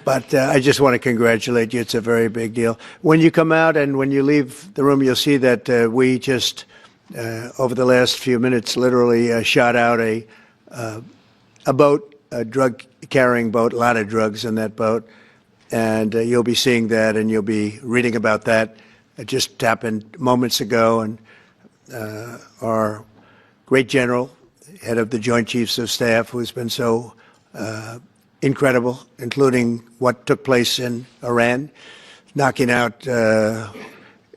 But I just want to congratulate you. It's a very big deal. When you come out and when you leave the room, you'll see that we just, over the last few minutes, literally shot out a boat, a drug-carrying boat, a lot of drugs in that boat. And you'll be seeing that and you'll be reading about that. It just happened moments ago. And our great general, head of the Joint Chiefs of Staff, who's been so incredible, including what took place in Iran, knocking out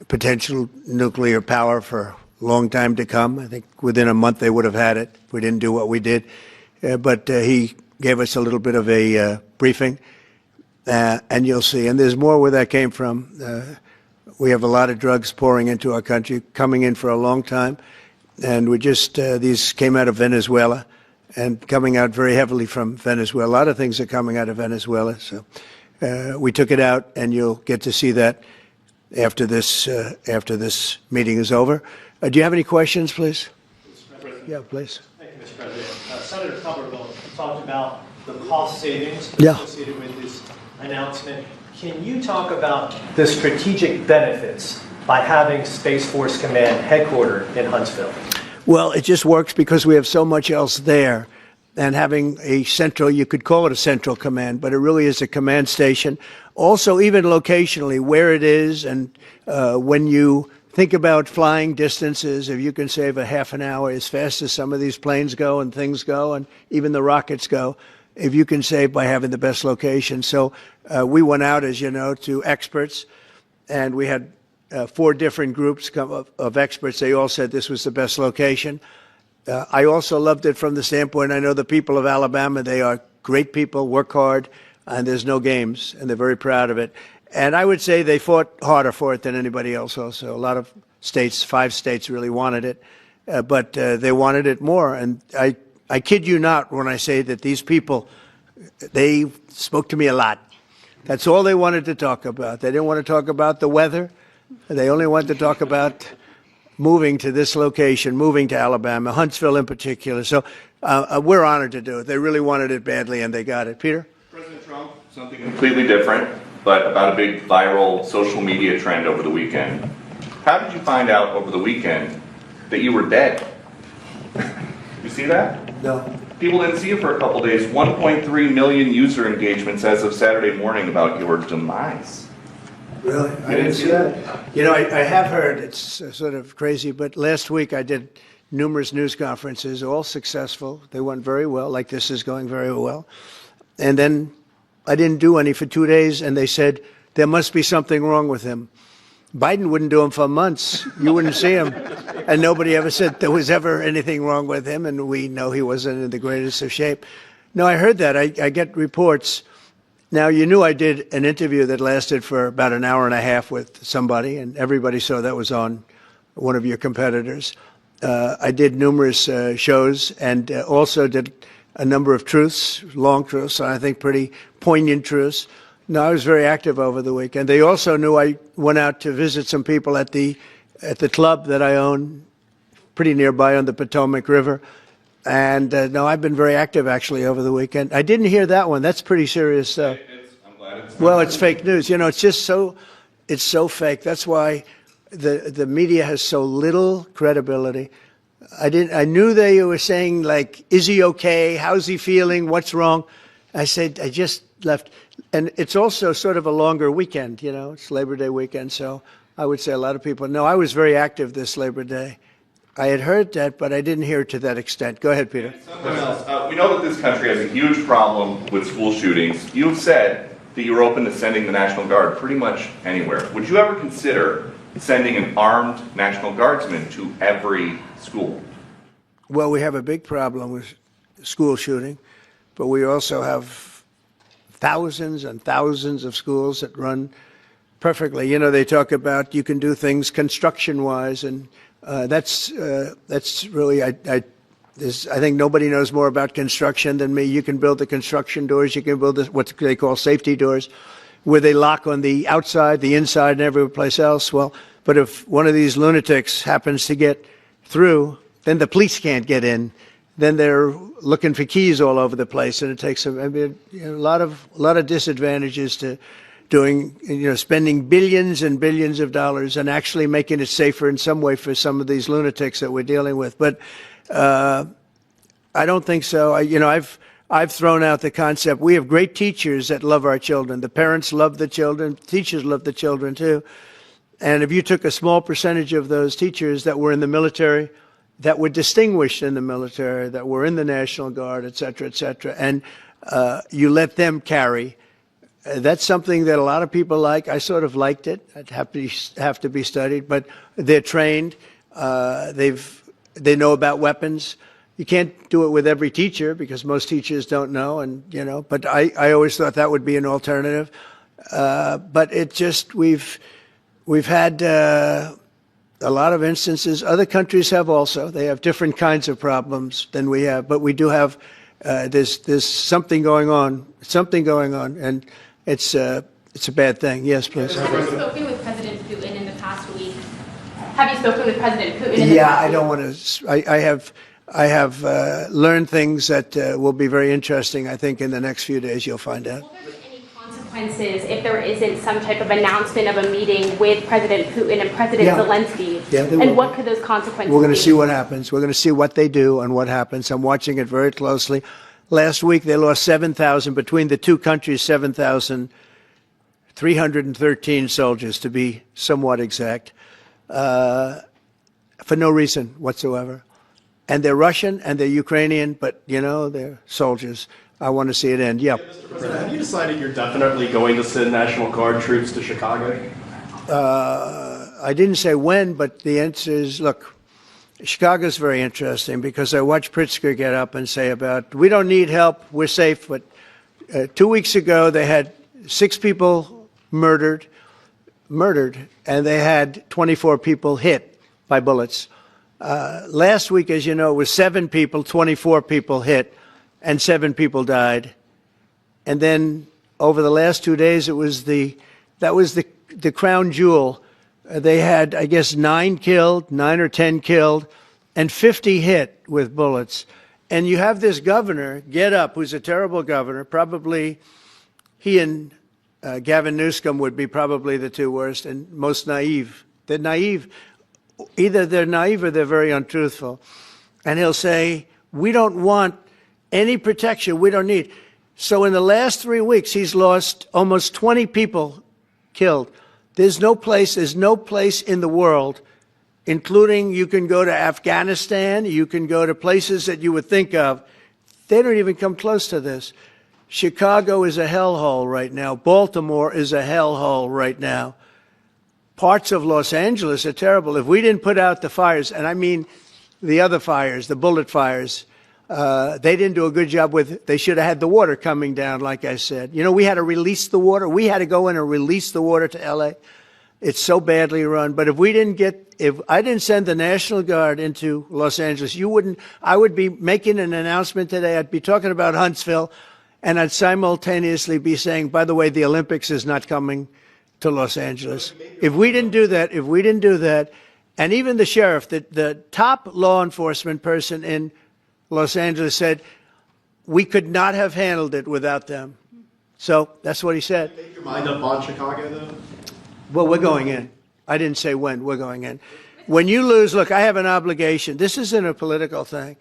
potential nuclear power for a long time to come. I think within a month they would have had it if we didn't do what we did. But he gave us a little bit of a briefing, and you'll see. And there's more where that came from. We have a lot of drugs pouring into our country, coming in for a long time. And we just, these came out of Venezuela and coming out very heavily from Venezuela. A lot of things are coming out of Venezuela. So we took it out, and you'll get to see that after this meeting is over. Do you have any questions, please? Mr. President. Yeah, please. Thank you, Mr. President. Senator Tuberville talked about the cost savings associated with this announcement. Can you talk about the strategic benefits by having Space Force Command headquartered in Huntsville? Well, it just works because we have so much else there. And having a central, you could call it a central command, but it really is a command station. Also, even locationally, where it is, and when you think about flying distances, if you can save a half an hour as fast as some of these planes go and things go, and even the rockets go, if you can save by having the best location. So we went out, as you know, to experts, and we had 4 different groups of experts. They all said this was the best location. I also loved it from the standpoint, I know the people of Alabama, they are great people, work hard, and there's no games, and they're very proud of it. And I would say they fought harder for it than anybody else also. A lot of states, 5 states really wanted it, but they wanted it more. And I kid you not when I say that these people, they spoke to me a lot. That's all they wanted to talk about. They didn't want to talk about the weather. They only wanted to talk about moving to this location, moving to Alabama, Huntsville in particular. So we're honored to do it. They really wanted it badly, and they got it. Peter? President Trump, something completely different, but about a big viral social media trend over the weekend. How did you find out over the weekend that you were dead? You see that? No. People didn't see you for a couple days. 1.3 million user engagements as of Saturday morning about your demise. Really? I didn't see that. You know, I have heard, it's sort of crazy, but last week I did numerous news conferences, all successful. They went very well, like this is going very well. And then I didn't do any for 2 days, and they said, there must be something wrong with him. Biden wouldn't do them for months. You wouldn't see him. And nobody ever said there was ever anything wrong with him, and we know he wasn't in the greatest of shape. No, I heard that. I get reports. Now, you knew I did an interview that lasted for about an hour and a half with somebody, and everybody saw that was on one of your competitors. I did numerous shows and also did a number of truths, long truths, and I think pretty poignant truths. No, I was very active over the weekend. They also knew I went out to visit some people at the club that I own pretty nearby on the Potomac River. And no, I've been very active actually over the weekend. I didn't hear that one. That's pretty serious stuff. I'm glad it's well, it's fake news. You know, it's just it's so fake. That's why the media has so little credibility. I knew they were saying, like, is he okay? How's he feeling? What's wrong? I said, I just left. And it's also sort of a longer weekend, you know, it's Labor Day weekend. So I would say a lot of people know I was very active this Labor Day. I had heard that, but I didn't hear it to that extent. Go ahead, Peter. Something else. We know that this country has a huge problem with school shootings. You've said that you're open to sending the National Guard pretty much anywhere. Would you ever consider sending an armed National Guardsman to every school? Well, we have a big problem with school shooting, but we also have thousands and thousands of schools that run perfectly. You know, they talk about you can do things construction-wise, and that's really, I think nobody knows more about construction than me. You can build the construction doors. You can build what they call safety doors, where they lock on the outside, the inside, and every place else. Well, but if one of these lunatics happens to get through, then the police can't get in. then they're looking for keys all over the place, and it takes a lot of disadvantages to doing, spending billions and billions of dollars and actually making it safer in some way for some of these lunatics that we're dealing with. But I don't think so. I've thrown out the concept. We have great teachers that love our children. The parents love the children. Teachers love the children too. And if you took a small percentage of those teachers that were in the military, that were distinguished in the military, that were in the National Guard, et cetera, and you let them carry, that's something that a lot of people like. I sort of liked it. It'd have to be studied, but they're trained. They know about weapons. You can't do it with every teacher because most teachers don't know, but I always thought that would be an alternative. But it just, we've had a lot of instances. Other countries have also. They have different kinds of problems than we have, but we do have, there's something going on, and it's a bad thing. Yes, please. Have you spoken with President Putin in the past week? Have you spoken with President Putin in the past week? Yeah, I don't want to, I have learned things that will be very interesting. I think in the next few days you'll find out. Will there be any consequences if there isn't some type of announcement of a meeting with President Putin and President Zelensky? Yeah, and what could those consequences be? We're going to see what happens. We're going to see what they do and what happens. I'm watching it very closely. Last week they lost 7,000, between the two countries, 7,313 soldiers, to be somewhat exact, for no reason whatsoever. And they're Russian and they're Ukrainian, but, they're soldiers. I want to see it end. Yeah. Mr. President, have you decided you're definitely going to send National Guard troops to Chicago? I didn't say when, but the answer is, look, Chicago's very interesting because I watched Pritzker get up and say we don't need help, we're safe. But 2 weeks ago, they had 6 people murdered, and they had 24 people hit by bullets. Last week, as you know, it was 7 people, 24 people hit, and 7 people died. And then over the last 2 days, that was the crown jewel. They had, I guess, 9 or 10 killed, and 50 hit with bullets. And you have this governor get up, who's a terrible governor. Probably he and Gavin Newsom would be probably the 2 worst and most naive. They're naive. Either they're naive or they're very untruthful. And he'll say, we don't want any protection. We don't need. So in the last 3 weeks, he's lost almost 20 people killed. There's no place in the world, including you can go to Afghanistan, you can go to places that you would think of. They don't even come close to this. Chicago is a hellhole right now. Baltimore is a hellhole right now. Parts of Los Angeles are terrible. If we didn't put out the fires, and I mean the other fires, the bullet fires, they didn't do a good job with, they should have had the water coming down, like I said. We had to release the water. We had to go in and release the water to L.A. It's so badly run. But if I didn't send the National Guard into Los Angeles, I would be making an announcement today. I'd be talking about Huntsville, and I'd simultaneously be saying, by the way, the Olympics is not coming to Los Angeles. If we didn't do that, and even the sheriff, the top law enforcement person in Los Angeles said, we could not have handled it without them. So that's what he said. Can you make your mind up on Chicago, though? Well, we're going in. I didn't say when. We're going in. When you lose, look, I have an obligation. This isn't a political thing.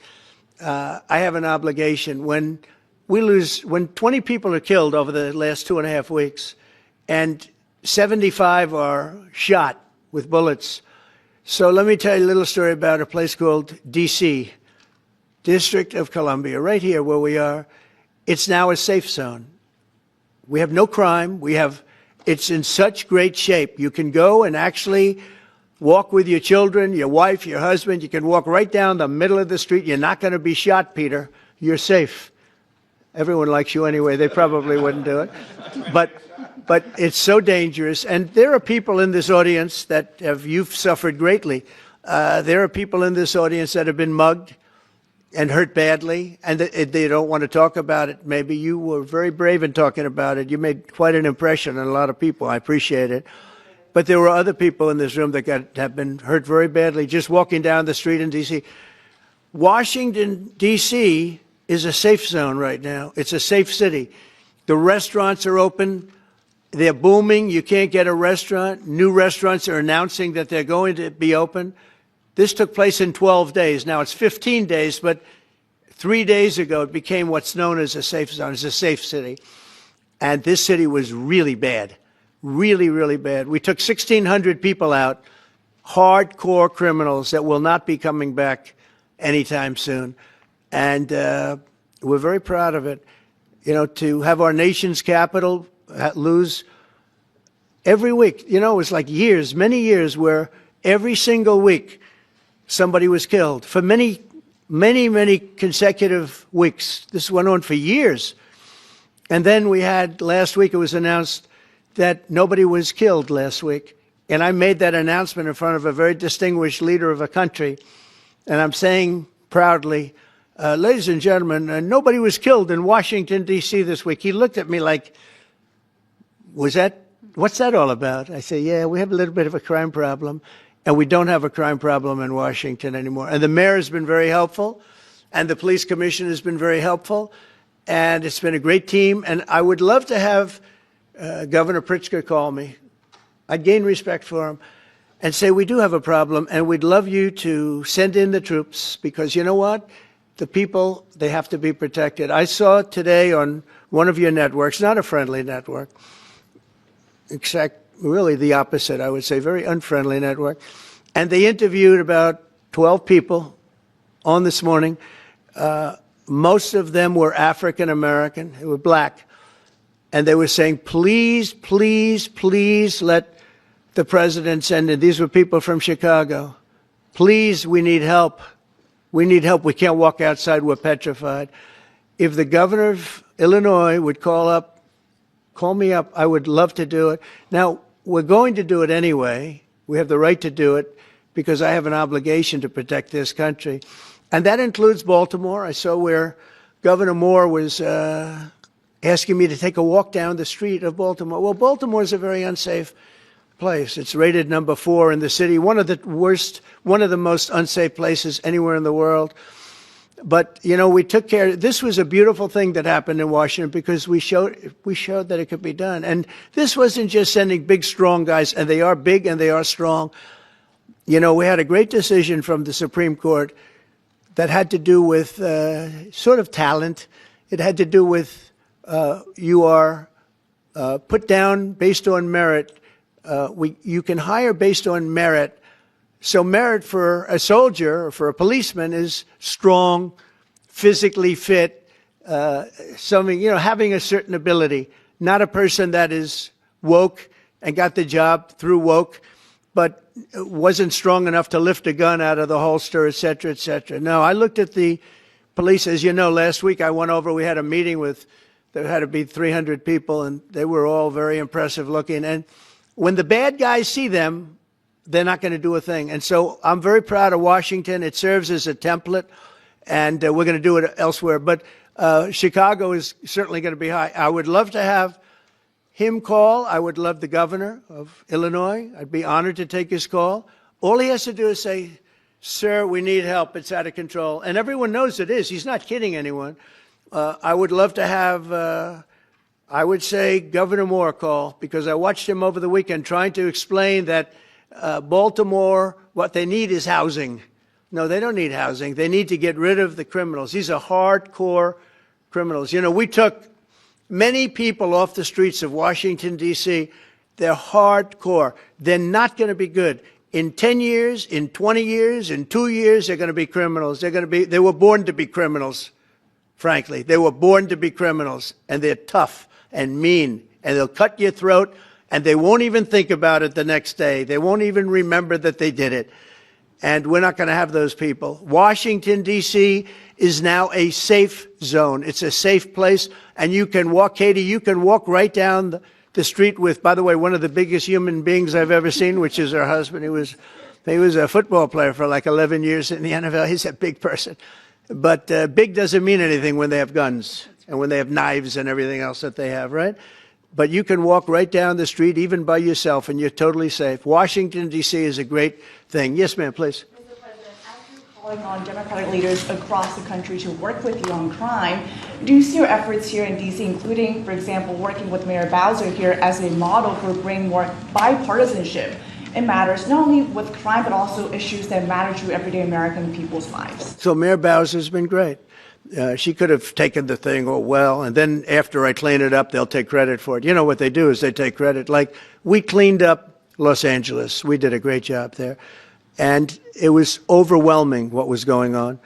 I have an obligation. When 20 people are killed over the last 2.5 weeks, and 75 are shot with bullets. So let me tell you a little story about a place called D.C., District of Columbia, right here where we are. It's now a safe zone. We have no crime. It's in such great shape. You can go and actually walk with your children, your wife, your husband. You can walk right down the middle of the street. You're not going to be shot, Peter. You're safe. Everyone likes you anyway. They probably wouldn't do it. But it's so dangerous. And there are people in this audience you've suffered greatly. There are people in this audience that have been mugged and hurt badly, and they don't want to talk about it. Maybe you were very brave in talking about it. You made quite an impression on a lot of people. I appreciate it. But there were other people in this room that have been hurt very badly just walking down the street in D.C. Washington, D.C. is a safe zone right now. It's a safe city. The restaurants are open. They're booming. You can't get a restaurant. New restaurants are announcing that they're going to be open. This took place in 12 days. Now it's 15 days, but 3 days ago it became what's known as a safe zone. It's a safe city. And this city was really bad. Really, really bad. We took 1,600 people out, hardcore criminals that will not be coming back anytime soon. And we're very proud of it. You know, to have our nation's capital lose every week. You know, it was like years, many years, where every single week somebody was killed for many, many, many consecutive weeks. This went on for years. And then we had, last week it was announced that nobody was killed last week. And I made that announcement in front of a very distinguished leader of a country. And I'm saying proudly, ladies and gentlemen, nobody was killed in Washington, D.C. this week. He looked at me like, what's that all about? I say, yeah, we have a little bit of a crime problem, and we don't have a crime problem in Washington anymore. And the mayor has been very helpful, and the police commission has been very helpful, and it's been a great team. And I would love to have Governor Pritzker call me. I'd gain respect for him and say, we do have a problem, and we'd love you to send in the troops, because you know what? The people, they have to be protected. I saw today on one of your networks, not a friendly network, really the opposite, I would say, very unfriendly network. And they interviewed about 12 people on this morning. Most of them were African American, they were black. And they were saying, please, please, please let the president send in. These were people from Chicago. Please, we need help. We need help. We can't walk outside. We're petrified. If the governor of Illinois would call me up, I would love to do it. Now, we're going to do it anyway. We have the right to do it because I have an obligation to protect this country. And that includes Baltimore. I saw where Governor Moore was asking me to take a walk down the street of Baltimore. Well, Baltimore is a very unsafe place. It's rated number 4 in the city, one of the most unsafe places anywhere in the world. But, you know, we took care. This was a beautiful thing that happened in Washington because we showed that it could be done. And this wasn't just sending big, strong guys, and they are big and they are strong. You know, we had a great decision from the Supreme Court that had to do with sort of talent. It had to do with you are put down based on merit. You can hire based on merit. So merit for a soldier or for a policeman is strong, physically fit, having a certain ability, not a person that is woke and got the job through woke, but wasn't strong enough to lift a gun out of the holster, et cetera, et cetera. No, I looked at the police. As you know, last week I went over, we had a meeting there had to be 300 people, and they were all very impressive looking. And when the bad guys see them, they're not going to do a thing. And so I'm very proud of Washington. It serves as a template, and we're going to do it elsewhere. But Chicago is certainly going to be high. I would love to have him call. I would love the governor of Illinois. I'd be honored to take his call. All he has to do is say, sir, we need help. It's out of control. And everyone knows it is. He's not kidding anyone. I would love to have, I would say, Governor Moore call, because I watched him over the weekend trying to explain that Baltimore, what they need is housing. No, they don't need housing. They need to get rid of the criminals. These are hardcore criminals. You know, we took many people off the streets of Washington, D.C. They're hardcore. They're not going to be good. In 10 years, in 20 years, in 2 years, they're going to be criminals. They were born to be criminals, frankly. They were born to be criminals, and they're tough and mean, and they'll cut your throat, and they won't even think about it the next day. They won't even remember that they did it. And we're not going to have those people. Washington, D.C. is now a safe zone. It's a safe place. And you can walk, Katie, you can walk right down the street with, by the way, one of the biggest human beings I've ever seen, which is her husband. He was a football player for like 11 years in the NFL. He's a big person. But big doesn't mean anything when they have guns and when they have knives and everything else that they have, right? But you can walk right down the street, even by yourself, and you're totally safe. Washington, D.C. is a great thing. Yes, ma'am, please. Mr. President, as you calling on Democratic leaders across the country to work with you on crime. Do you see your efforts here in D.C., including, for example, working with Mayor Bowser here as a model for bringing more bipartisanship in matters not only with crime, but also issues that matter to everyday American people's lives? So Mayor Bowser's been great. She could have taken the thing, oh, well, and then after I clean it up, they'll take credit for it. You know what they do is they take credit. Like, we cleaned up Los Angeles. We did a great job there. And it was overwhelming what was going on.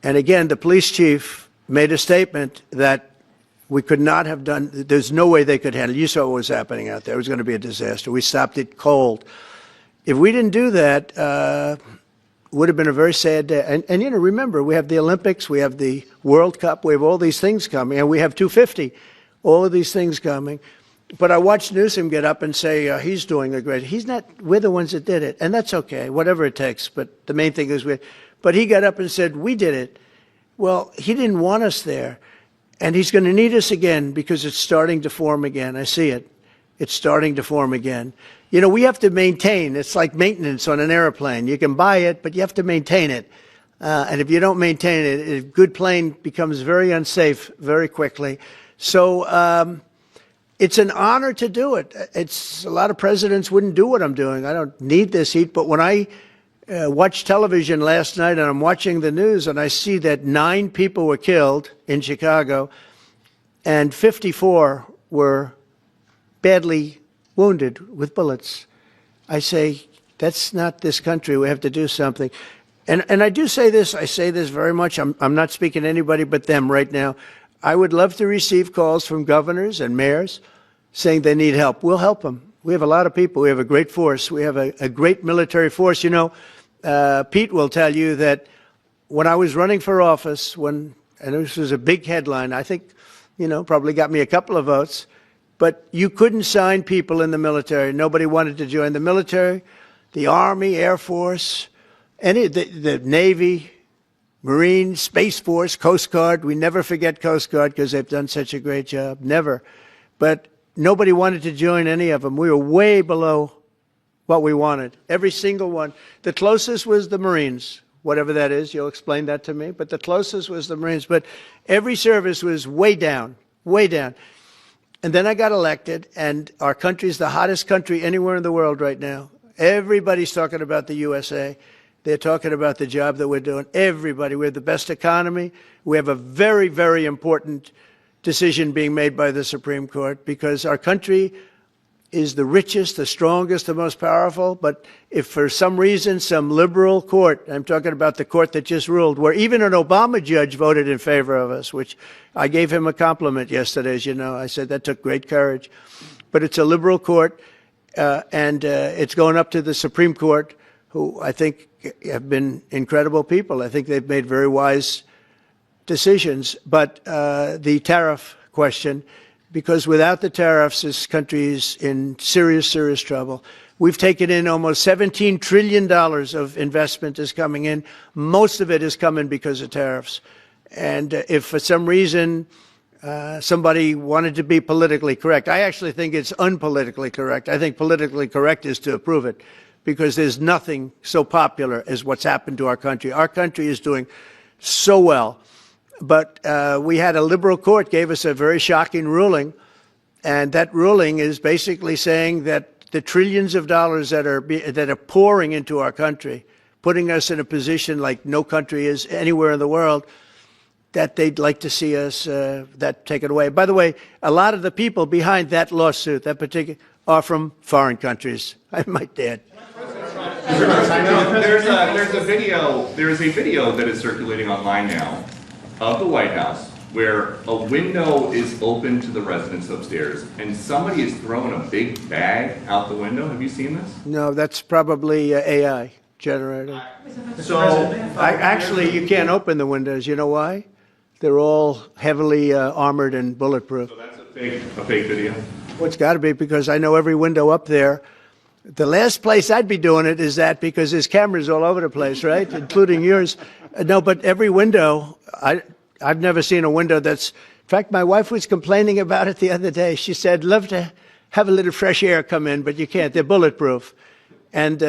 And again, the police chief made a statement that we could not have done, there's no way they could handle it. You saw what was happening out there. It was going to be a disaster. We stopped it cold. If we didn't do that, would have been a very sad day. And you know, remember, we have the Olympics, we have the World Cup, we have all these things coming, and we have 250, all of these things coming. But I watched Newsom get up and say he's doing a great. He's not. We're the ones that did it, and that's okay, whatever it takes. But the main thing is we. But he got up and said we did it. Well, he didn't want us there, and he's going to need us again because it's starting to form again. I see it. It's starting to form again. You know, we have to maintain. It's like maintenance on an airplane. You can buy it, but you have to maintain it. And if you don't maintain it, a good plane becomes very unsafe very quickly. So. It's an honor to do it. It's a lot of presidents wouldn't do what I'm doing. I don't need this heat, but when I watched television last night and I'm watching the news and I see that 9 people were killed in Chicago and 54 were badly wounded with bullets, I say, that's not this country. We have to do something. And I do say this. I say this very much. I'm not speaking to anybody but them right now. I would love to receive calls from governors and mayors saying they need help. We'll help them. We have a lot of people. We have a great force. We have a great military force. You know, Pete will tell you that when I was running for office, and this was a big headline, I think, you know, probably got me a couple of votes, but you couldn't sign people in the military. Nobody wanted to join the military, the Army, Air Force, the Navy, Marines, Space Force, Coast Guard. We never forget Coast Guard because they've done such a great job. Never. But nobody wanted to join any of them. We were way below what we wanted. Every single one. The closest was the Marines, whatever that is. You'll explain that to me. But the closest was the Marines. But every service was way down, way down. And then I got elected, and our country's the hottest country anywhere in the world right now. Everybody's talking about the USA. They're talking about the job that we're doing. Everybody. We have the best economy. We have a very, very important decision being made by the Supreme Court because our country is the richest, the strongest, the most powerful. But if for some reason some liberal court, I'm talking about the court that just ruled, where even an Obama judge voted in favor of us, which I gave him a compliment yesterday, as you know. I said that took great courage. But it's a liberal court, and it's going up to the Supreme Court, who I think have been incredible people. I think they've made very wise decisions. But the tariff question, because without the tariffs, this country is in serious, serious trouble. We've taken in almost $17 trillion of investment is coming in. Most of it is coming because of tariffs. And if for some reason somebody wanted to be politically correct, I actually think it's unpolitically correct. I think politically correct is to approve it, because there's nothing so popular as what's happened to our country. Our country is doing so well. But we had a liberal court gave us a very shocking ruling, and that ruling is basically saying that the trillions of dollars that are pouring into our country, putting us in a position like no country is anywhere in the world, that they'd like to see us that taken away. By the way, a lot of the people behind that lawsuit, that particular, are from foreign countries, I might add. There's a video that is circulating online now of the White House where a window is open to the residents upstairs and somebody is throwing a big bag out the window. Have you seen this? No, that's probably AI generated. So Actually, you can't open the windows. You know why? They're all heavily armored and bulletproof. So that's a fake video? Well, it's got to be, because I know every window up there. The last place I'd be doing it is that, because there's cameras all over the place, right? Including yours. No, but every window, I've never seen a window that's, in fact, my wife was complaining about it the other day. She said, love to have a little fresh air come in, but you can't. They're bulletproof. And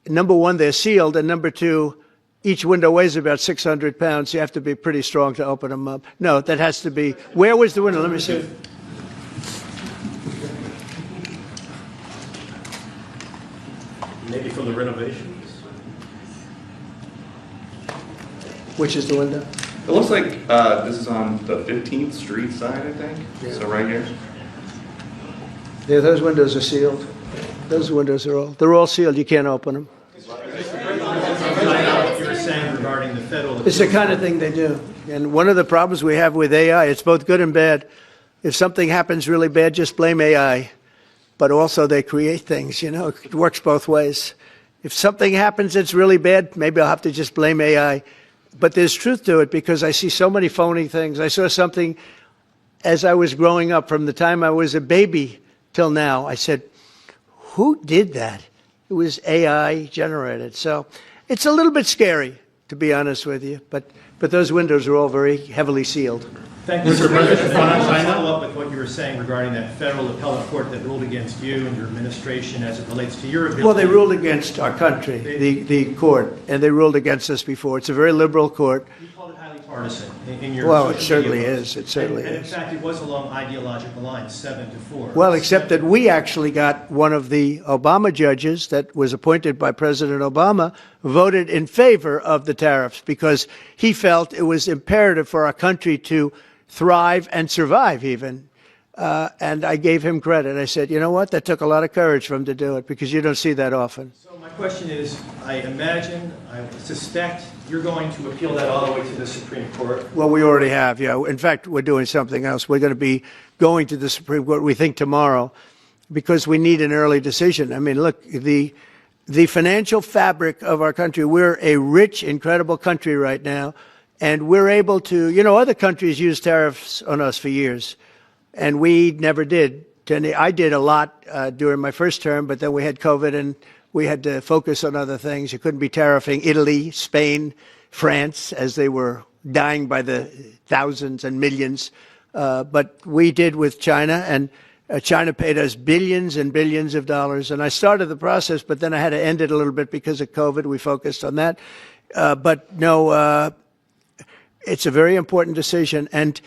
number one, they're sealed, and number two, each window weighs about 600 pounds. You have to be pretty strong to open them up. No, that has to be. Where was the window? Let me see. Maybe from the renovations? Which is the window? It looks like this is on the 15th Street side, I think. So right here. Yeah, those windows are sealed. Those windows they're all sealed. You can't open them. What you were saying regarding the federal. It's the kind of thing they do. And one of the problems we have with AI, it's both good and bad. If something happens really bad, just blame AI. But also they create things, you know, it works both ways. If something happens that's really bad, maybe I'll have to just blame AI. But there's truth to it because I see so many phony things. I saw something as I was growing up from the time I was a baby till now. I said, who did that? It was AI generated. So it's a little bit scary, to be honest with you. But those windows are all very heavily sealed. Thank you, Mr. President. I want to follow up with what you were saying regarding that federal appellate court that ruled against you and your administration as it relates to your ability. Well, they ruled against our country, the court, and they ruled against us before. It's a very liberal court. You called it highly partisan in your. Well, it certainly is. It certainly and in is. fact, it was along ideological lines, 7-4. Well, except that we actually got one of the Obama judges that was appointed by President Obama voted in favor of the tariffs because he felt it was imperative for our country to thrive and survive even. And I gave him credit. I said, you know what? That took a lot of courage for him to do it because you don't see that often. So my question is, I suspect you're going to appeal that all the way to the Supreme Court. Well, we already have, yeah. In fact, we're doing something else. We're going to be going to the Supreme Court, we think, tomorrow because we need an early decision. I mean, look, the financial fabric of our country, we're a rich, incredible country right now. And we're able to, you know, other countries use tariffs on us for years, and we never did. I did a lot during my first term, but then we had COVID and we had to focus on other things. You couldn't be tariffing Italy, Spain, France, as they were dying by the thousands and millions. But we did with China, and China paid us billions and billions of dollars. And I started the process, but then I had to end it a little bit because of COVID. We focused on that. But no, it's a very important decision. And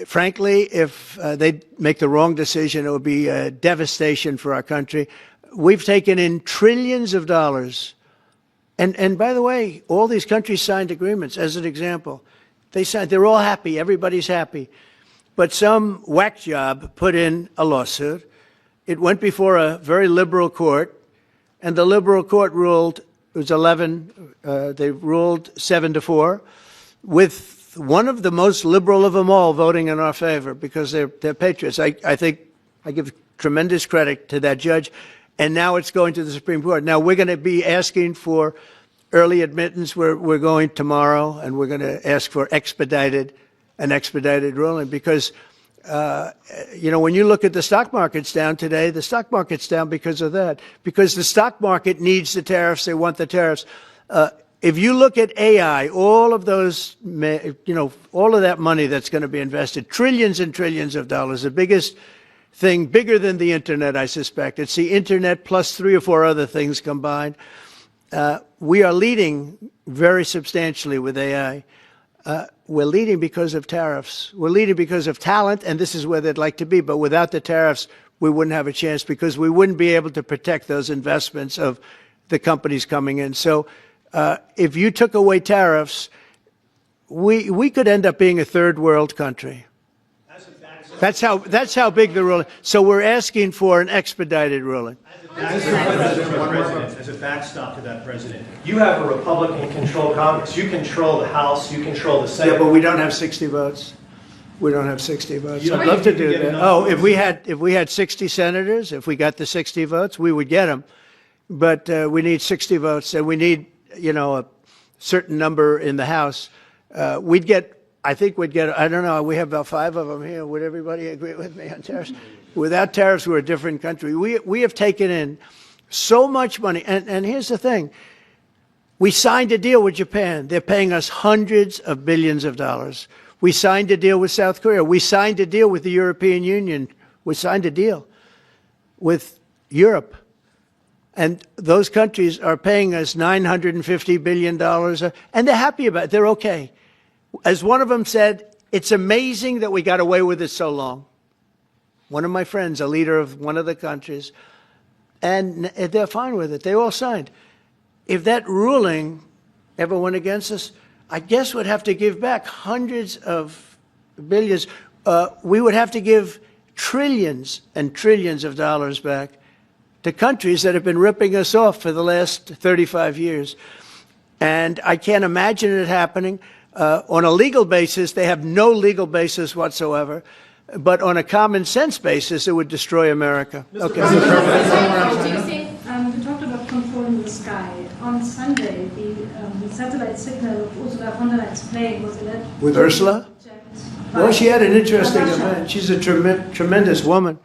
frankly, if they make the wrong decision, it would be a devastation for our country. We've taken in trillions of dollars. And by the way, all these countries signed agreements, as an example. They're all happy. Everybody's happy. But some whack job put in a lawsuit. It went before a very liberal court. And the liberal court ruled, it was 11, they ruled 7-4. With one of the most liberal of them all voting in our favor because they're patriots. I think I give tremendous credit to that judge. And now it's going to the Supreme Court. Now we're going to be asking for early admittance. We're going tomorrow, and we're going to ask for an expedited ruling because, you know, when you look at the stock market's down today, the stock market's down because of that. Because the stock market needs the tariffs. They want the tariffs. If you look at AI, all of those, you know, all of that money that's going to be invested, trillions and trillions of dollars, the biggest thing, bigger than the internet, I suspect. It's the internet plus 3 or 4 other things combined. We are leading very substantially with AI. We're leading because of tariffs. We're leading because of talent, and this is where they'd like to be. But without the tariffs, we wouldn't have a chance because we wouldn't be able to protect those investments of the companies coming in. So if you took away tariffs, we could end up being a third world country. That's how big the ruling. So we're asking for an expedited ruling. As a backstop to that, President, you have a Republican-controlled Congress. You control the House. You control the Senate. Yeah, but we don't have 60 votes. We don't have 60 votes. You don't I'd love to think you do can get that. enough Oh, votes? if we had 60 senators, if we got the 60 votes, we would get them. But we need 60 votes, and we need, you know, a certain number in the House. I think we'd get, I don't know, we have about 5 of them here. Would everybody agree with me on tariffs? Without tariffs, we're a different country. We have taken in so much money. And here's the thing. We signed a deal with Japan. They're paying us hundreds of billions of dollars. We signed a deal with South Korea. We signed a deal with the European Union. We signed a deal with Europe. And those countries are paying us $950 billion, and they're happy about it. They're okay. As one of them said, it's amazing that we got away with it so long. One of my friends, a leader of one of the countries, and they're fine with it. They all signed. If that ruling ever went against us, I guess we'd have to give back hundreds of billions. We would have to give trillions and trillions of dollars back to countries that have been ripping us off for the last 35 years. And I can't imagine it happening. On a legal basis, they have no legal basis whatsoever. But on a common sense basis, it would destroy America. Okay. We talked about controlling the sky. On Sunday, the satellite signal of Ursula von der Leyen's plane was alleged. With Ursula? Well, she had an interesting event. She's a tremendous woman.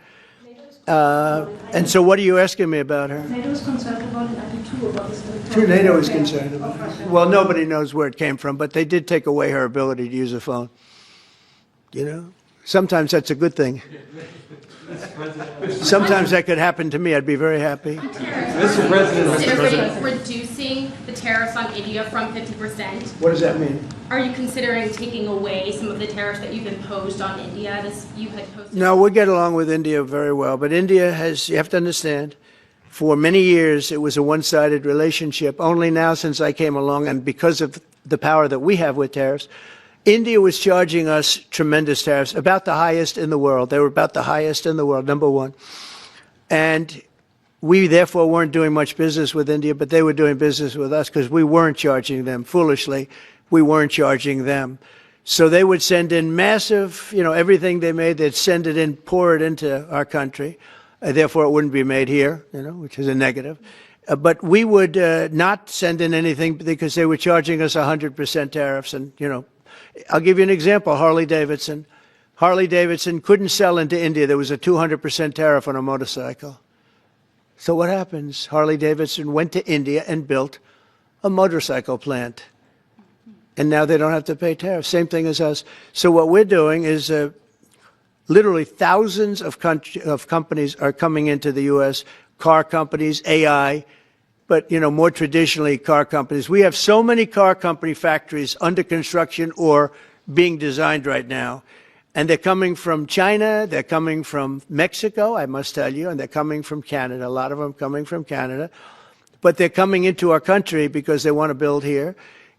And so what are you asking me about her? NATO is concerned about it, I do too, about this. Sure, NATO is concerned about it. Well, nobody knows where it came from, but they did take away her ability to use a phone. You know? Sometimes that's a good thing. Sometimes that could happen to me. I'd be very happy. Mr. President, reducing the tariffs on India from 50%. What does that mean? Are you considering taking away some of the tariffs that you've imposed on India? You had posted. No, we get along with India very well. But India has, you have to understand, for many years it was a one-sided relationship. Only now since I came along, and because of the power that we have with tariffs, India was charging us tremendous tariffs, about the highest in the world. They were about the highest in the world, number one. And we therefore weren't doing much business with India, but they were doing business with us because we weren't charging them. Foolishly, we weren't charging them. So they would send in massive, everything they made, they'd send it in, pour it into our country. Therefore, it wouldn't be made here, which is a negative. But we would not send in anything because they were charging us 100% tariffs. And, I'll give you an example, Harley Davidson. Harley Davidson couldn't sell into India. There was a 200% tariff on a motorcycle. So what happens? Harley Davidson went to India and built a motorcycle plant. And now they don't have to pay tariffs. Same thing as us. So what we're doing is literally thousands of companies are coming into the U.S., car companies, AI, but, more traditionally, car companies. We have so many car company factories under construction or being designed right now. And they're coming from China, they're coming from Mexico, I must tell you, and they're coming from Canada. A lot of them coming from Canada. But they're coming into our country because they want to build here.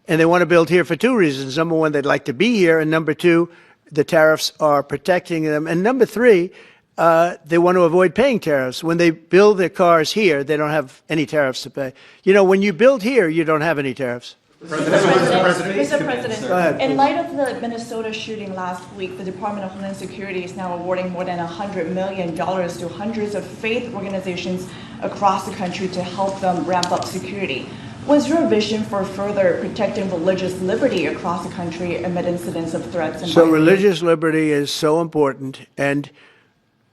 And they want to build here for two reasons. Number one, they'd like to be here. And number two, the tariffs are protecting them. And number three, they want to avoid paying tariffs. When they build their cars here, they don't have any tariffs to pay. When you build here, you don't have any tariffs. Mr. President, Go ahead, in light of the Minnesota shooting last week, the Department of Homeland Security is now awarding more than $100 million to hundreds of faith organizations across the country to help them ramp up security. What's your vision for further protecting religious liberty across the country amid incidents of threats and So violence? religious liberty is so important, and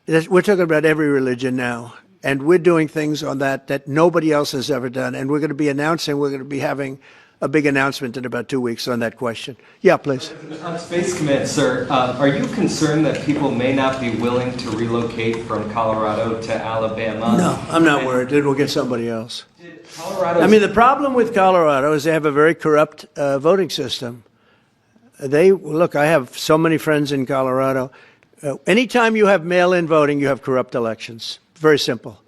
we're talking about every religion now, and we're doing things on that nobody else has ever done, and we're going to be having a big announcement in about 2 weeks on that question. Yeah, please. On Space Command, sir, are you concerned that people may not be willing to relocate from Colorado to Alabama? No, I'm not worried. It will get somebody else. Colorado. The problem with Colorado is they have a very corrupt voting system. Look, I have so many friends in Colorado. Anytime you have mail-in voting, you have corrupt elections. Very simple.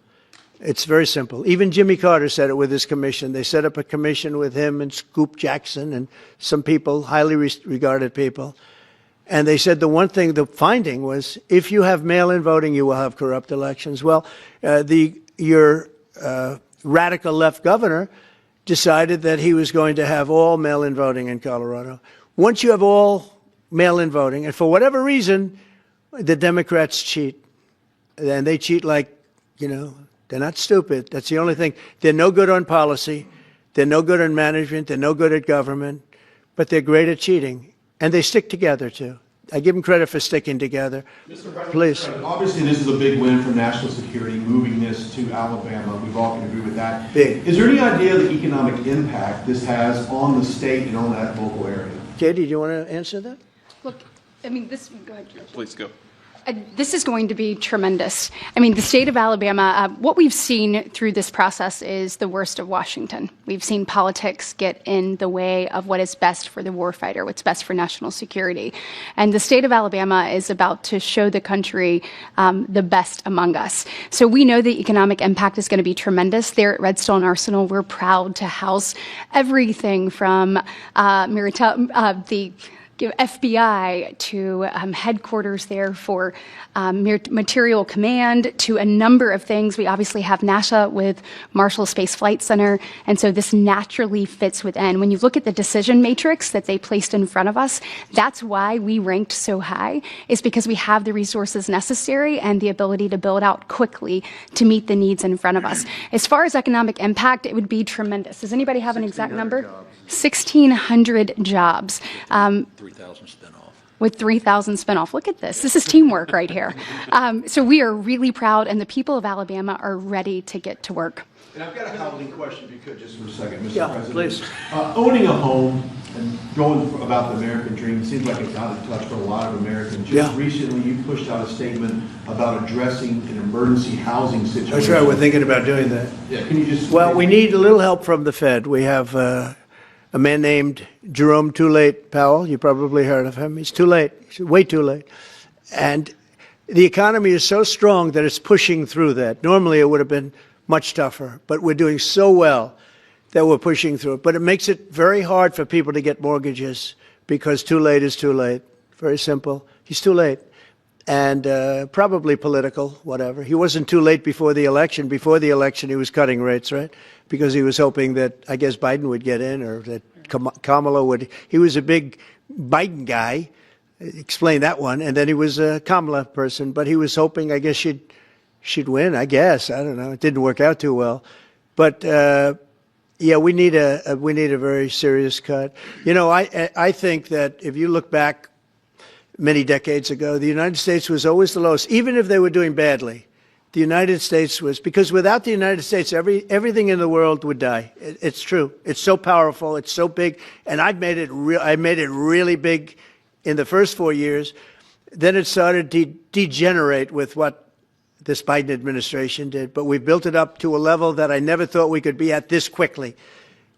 It's very simple. Even Jimmy Carter said it with his commission. They set up a commission with him and Scoop Jackson and some people, highly regarded people. And they said the finding was, if you have mail-in voting, you will have corrupt elections. Well, your radical left governor decided that he was going to have all mail-in voting in Colorado. Once you have all mail-in voting, and for whatever reason, the Democrats cheat. And they cheat like, they're not stupid. That's the only thing. They're no good on policy. They're no good on management. They're no good at government. But they're great at cheating. And they stick together, too. I give them credit for sticking together. Mr. President, Please. Obviously, this is a big win for national security, moving this to Alabama. We've all can agree with that. Big. Is there any idea of the economic impact this has on the state and on that local area? Katie, do you want to answer that? Look, go ahead, George. Please go. This is going to be tremendous. I mean, the state of Alabama, what we've seen through this process is the worst of Washington. We've seen politics get in the way of what is best for the warfighter, what's best for national security. And the state of Alabama is about to show the country the best among us. So we know the economic impact is going to be tremendous. There at Redstone Arsenal, we're proud to house everything from the FBI to headquarters there for material command to a number of things. We obviously have NASA with Marshall Space Flight Center, and so this naturally fits within. When you look at the decision matrix that they placed in front of us, that's why we ranked so high, is because we have the resources necessary and the ability to build out quickly to meet the needs in front of us. As far as economic impact, it would be tremendous. Does anybody have an exact number? 1,600 jobs. 3,000 spin-off. With 3,000 spinoff. Look at this. This is teamwork right here. So we are really proud, and the people of Alabama are ready to get to work. And I've got a housing question, if you could, just for a second, Mr. Yeah, President. please. Owning a home and going about the American dream seems like it's out of touch for a lot of Americans. Just Yeah. recently, you pushed out a statement about addressing an emergency housing situation. That's right, we're thinking about doing that. Yeah, can you just... Well, we need a little help from the Fed. We have a man named Jerome Too Late Powell. You probably heard of him. He's too late. He's way too late. And the economy is so strong that it's pushing through that. Normally it would have been much tougher, but we're doing so well that we're pushing through it. But it makes it very hard for people to get mortgages because too late is too late. Very simple. He's too late. And probably political, whatever. He wasn't too late before the election. Before the election, he was cutting rates, right? Because he was hoping that, I guess, Biden would get in or that Kamala would. He was a big Biden guy. Explain that one. And then he was a Kamala person. But he was hoping, I guess, she'd win, I guess. I don't know. It didn't work out too well. But, yeah, we need a very serious cut. You know, I think that if you look back many decades ago, the United States was always the lowest, even if they were doing badly. The United States was, because without the United States, everything in the world would die. It's true. It's so powerful. It's so big. And I made it really big in the first 4 years. Then it started to degenerate with what this Biden administration did. But we've built it up to a level that I never thought we could be at this quickly.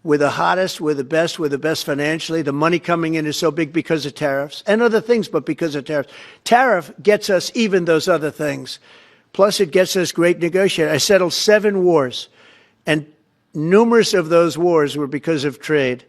We're the hottest, we're the best financially. The money coming in is so big because of tariffs and other things, but because of tariffs. Tariff gets us even those other things. Plus, it gets us great negotiators. I settled 7 wars, and numerous of those wars were because of trade,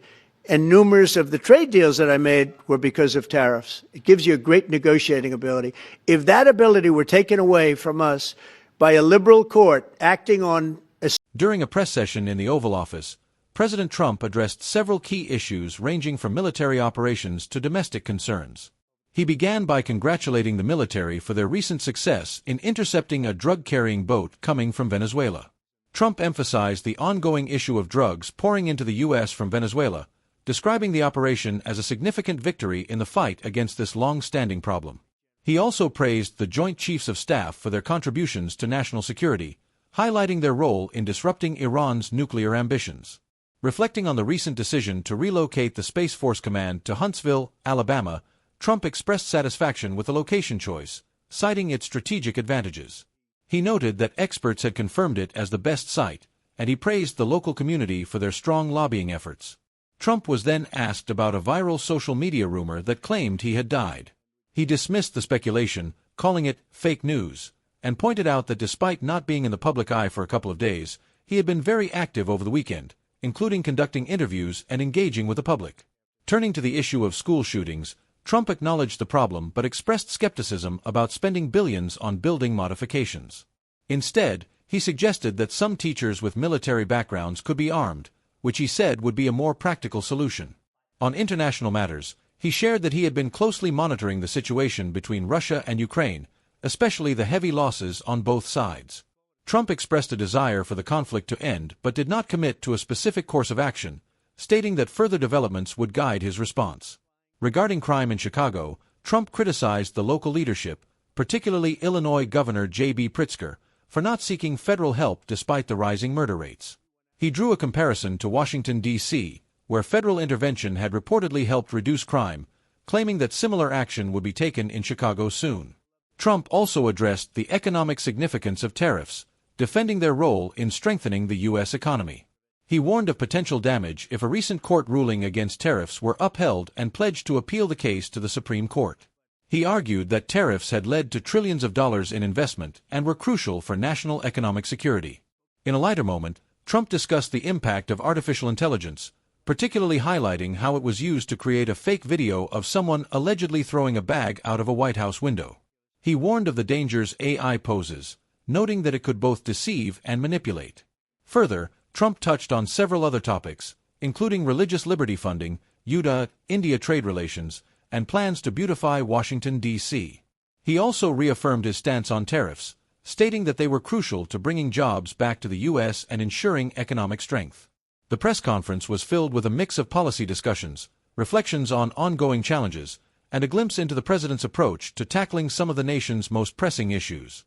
and numerous of the trade deals that I made were because of tariffs. It gives you a great negotiating ability. If that ability were taken away from us by a liberal court acting on a... During a press session in the Oval Office, President Trump addressed several key issues ranging from military operations to domestic concerns. He began by congratulating the military for their recent success in intercepting a drug-carrying boat coming from Venezuela. Trump emphasized the ongoing issue of drugs pouring into the U.S. from Venezuela, describing the operation as a significant victory in the fight against this long-standing problem. He also praised the Joint Chiefs of Staff for their contributions to national security, highlighting their role in disrupting Iran's nuclear ambitions. Reflecting on the recent decision to relocate the Space Force Command to Huntsville, Alabama, Trump expressed satisfaction with the location choice, citing its strategic advantages. He noted that experts had confirmed it as the best site, and he praised the local community for their strong lobbying efforts. Trump was then asked about a viral social media rumor that claimed he had died. He dismissed the speculation, calling it fake news, and pointed out that despite not being in the public eye for a couple of days, he had been very active over the weekend, including conducting interviews and engaging with the public. Turning to the issue of school shootings, Trump acknowledged the problem but expressed skepticism about spending billions on building modifications. Instead, he suggested that some teachers with military backgrounds could be armed, which he said would be a more practical solution. On international matters, he shared that he had been closely monitoring the situation between Russia and Ukraine, especially the heavy losses on both sides. Trump expressed a desire for the conflict to end but did not commit to a specific course of action, stating that further developments would guide his response. Regarding crime in Chicago, Trump criticized the local leadership, particularly Illinois Governor J.B. Pritzker, for not seeking federal help despite the rising murder rates. He drew a comparison to Washington, D.C., where federal intervention had reportedly helped reduce crime, claiming that similar action would be taken in Chicago soon. Trump also addressed the economic significance of tariffs, defending their role in strengthening the U.S. economy. He warned of potential damage if a recent court ruling against tariffs were upheld and pledged to appeal the case to the Supreme Court. He argued that tariffs had led to trillions of dollars in investment and were crucial for national economic security. In a lighter moment, Trump discussed the impact of artificial intelligence, particularly highlighting how it was used to create a fake video of someone allegedly throwing a bag out of a White House window. He warned of the dangers AI poses, noting that it could both deceive and manipulate. Further, Trump touched on several other topics, including religious liberty funding, India trade relations, and plans to beautify Washington, D.C. He also reaffirmed his stance on tariffs, stating that they were crucial to bringing jobs back to the U.S. and ensuring economic strength. The press conference was filled with a mix of policy discussions, reflections on ongoing challenges, and a glimpse into the president's approach to tackling some of the nation's most pressing issues.